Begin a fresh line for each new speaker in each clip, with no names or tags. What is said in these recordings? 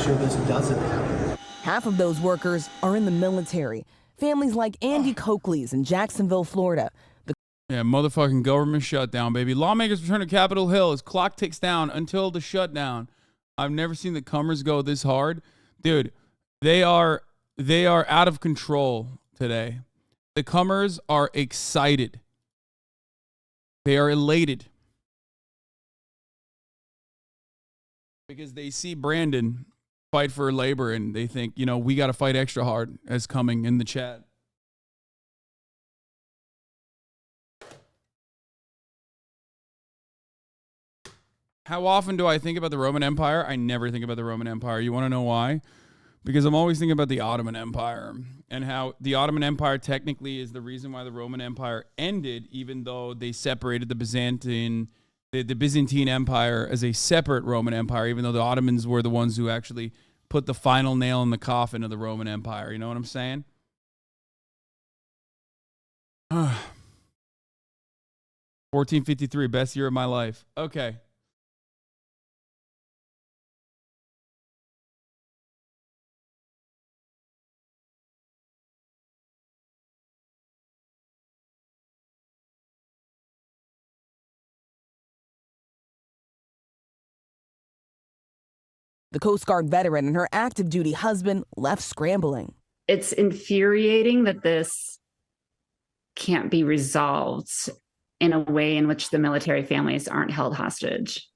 sure this doesn't happen.
Half of those workers are in the military. Families like Andy Coakley's in Jacksonville, Florida.
Yeah, motherfucking government shutdown, baby. Lawmakers return to Capitol Hill as clock ticks down until the shutdown. I've never seen the Cummers go this hard. Dude, they are out of control today. The Cummers are excited. They are elated. Because they see Brandon fight for labor and they think, you know, we got to fight extra hard as coming in the chat. How often do I think about the Roman Empire? I never think about the Roman Empire. You want to know why? Because I'm always thinking about the Ottoman Empire and how the Ottoman Empire technically is the reason why the Roman Empire ended, even though they separated the Byzantine Empire as a separate Roman Empire, even though the Ottomans were the ones who actually put the final nail in the coffin of the Roman Empire. You know what I'm saying? 1453, best year of my life. Okay.
The Coast Guard veteran and her active duty husband left scrambling.
It's infuriating that this can't be resolved in a way in which the military families aren't held hostage.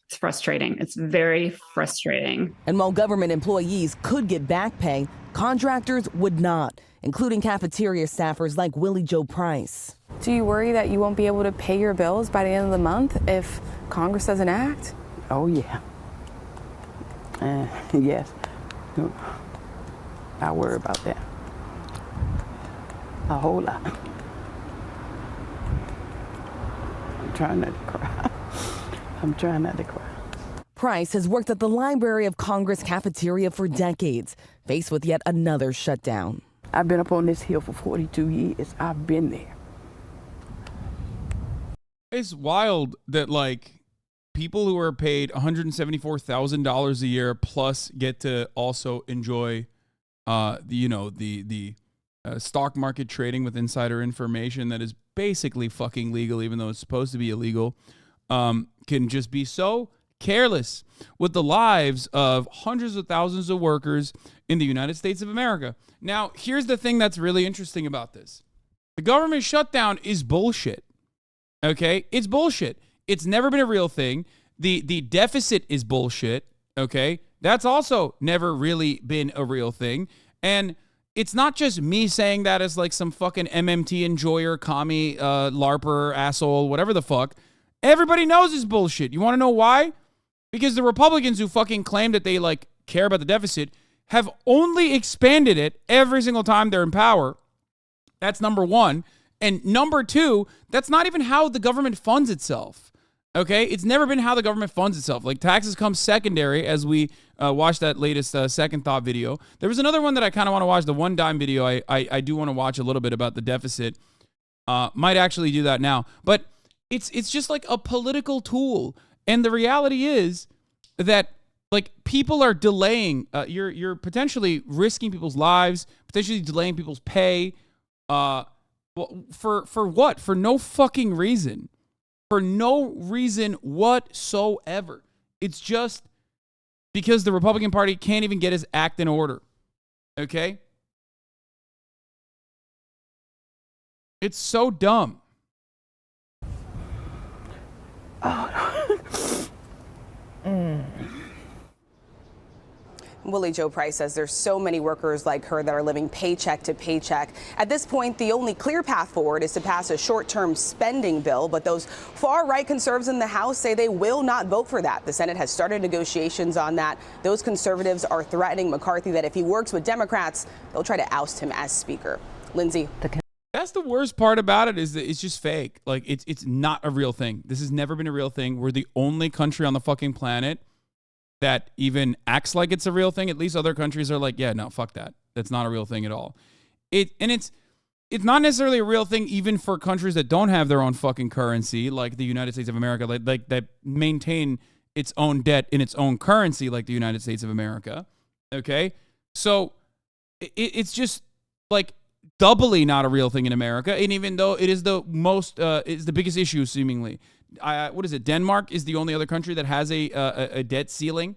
It's frustrating. It's very frustrating.
And while government employees could get back pay, contractors would not, including cafeteria staffers like Willie Joe Price.
Do you worry that you won't be able to pay your bills by the end of the month if Congress doesn't act?
Oh, yeah. Yes. I worry about that. A whole lot. I'm trying not to cry. I'm trying not to cry.
Price has worked at the Library of Congress cafeteria for decades, faced with yet another shutdown.
I've been up on this hill for 42 years. I've been there.
It's wild that, like, people who are paid $174,000 a year plus get to also enjoy, the stock market trading with insider information that is basically fucking legal, even though it's supposed to be illegal, can just be so careless with the lives of hundreds of thousands of workers in the United States of America. Now, here's the thing that's really interesting about this. The government shutdown is bullshit. Okay? It's bullshit. It's never been a real thing. The deficit is bullshit, okay? That's also never really been a real thing. And it's not just me saying that as like some fucking MMT enjoyer, commie, LARPer, asshole, whatever the fuck. Everybody knows it's bullshit. You want to know why? Because the Republicans who fucking claim that they like care about the deficit have only expanded it every single time they're in power. That's number one. And number two, that's not even how the government funds itself. Okay? It's never been how the government funds itself. Like, taxes come secondary, as we watched that latest Second Thought video. There was another one that I kind of want to watch, the One Dime video. I do want to watch a little bit about the deficit. Might actually do that now. But it's just like a political tool. And the reality is that, like, people are delaying. You're potentially risking people's lives, potentially delaying people's pay. For what? For no fucking reason. For no reason whatsoever. It's just because the Republican Party can't even get its act in order. Okay? It's so dumb.
Willie Joe Price says there's so many workers like her that are living paycheck to paycheck. At this point, the only clear path forward is to pass a short-term spending bill, but those far-right conservatives in the House say they will not vote for that. The Senate has started negotiations on that. Those conservatives are threatening McCarthy that if he works with Democrats, they'll try to oust him as Speaker. Lindsay.
That's the worst part about it, is that it's just fake. Like, it's not a real thing. This has never been a real thing. We're the only country on the fucking planet that even acts like it's a real thing. At least other countries are like, yeah, no, fuck that. That's not a real thing at all. It's not necessarily a real thing even for countries that don't have their own fucking currency, like the United States of America, like that maintain its own debt in its own currency, like the United States of America. Okay, so it's just like doubly not a real thing in America, and even though it is the most, is the biggest issue seemingly. What is it? Denmark is the only other country that has a debt ceiling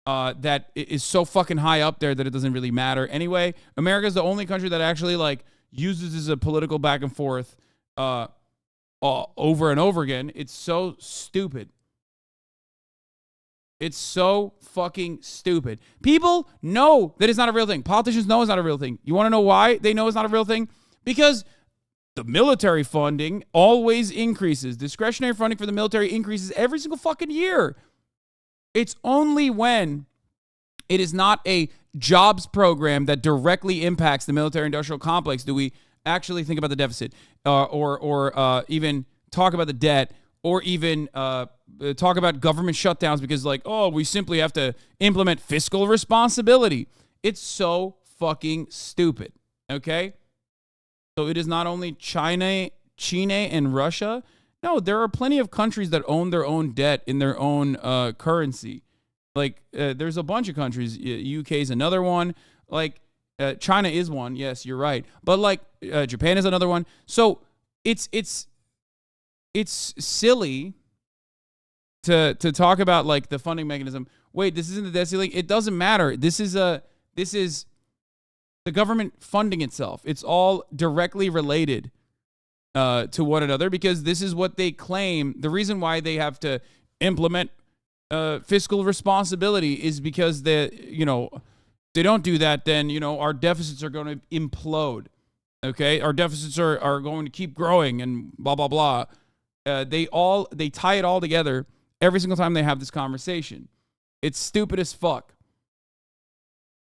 that is so fucking high up there that it doesn't really matter. Anyway, America is the only country that actually like uses as a political back and forth over and over again. It's so stupid. It's so fucking stupid. People know that it's not a real thing. Politicians know it's not a real thing. You want to know why they know it's not a real thing? Because the military funding always increases. Discretionary funding for the military increases every single fucking year. It's only when it is not a jobs program that directly impacts the military-industrial complex do we actually think about the deficit or even talk about the debt or even talk about government shutdowns because, like, oh, we simply have to implement fiscal responsibility. It's so fucking stupid, okay? So it is not only China and Russia. No, there are plenty of countries that own their own debt in their own currency. Like, there's a bunch of countries. UK is another one. Like, China is one. Yes, you're right. But, like, Japan is another one. So it's silly to talk about, like, the funding mechanism. Wait, this isn't the debt ceiling? It doesn't matter. This is the government funding itself. It's all directly related to one another because this is what they claim. The reason why they have to implement fiscal responsibility is because they don't do that, then, our deficits are going to implode. Okay? Our deficits are going to keep growing and blah, blah, blah. They tie it all together every single time they have this conversation. It's stupid as fuck.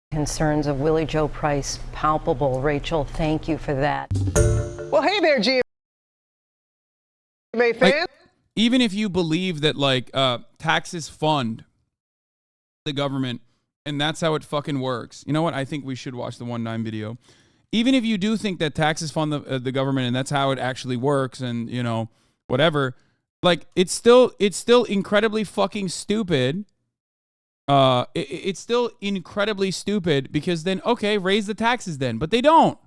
Concerns of Willie Joe Price palpable. Rachel, thank you for that.
Well, hey there, GMA fans.
Like, even if you believe that, like, taxes fund the government and that's how it fucking works. You know what? I think we should watch the 1-9 video. Even if you do think that taxes fund the government and that's how it actually works and, whatever, like, it's still incredibly fucking stupid. It's still incredibly stupid because then, okay, raise the taxes then. But they don't.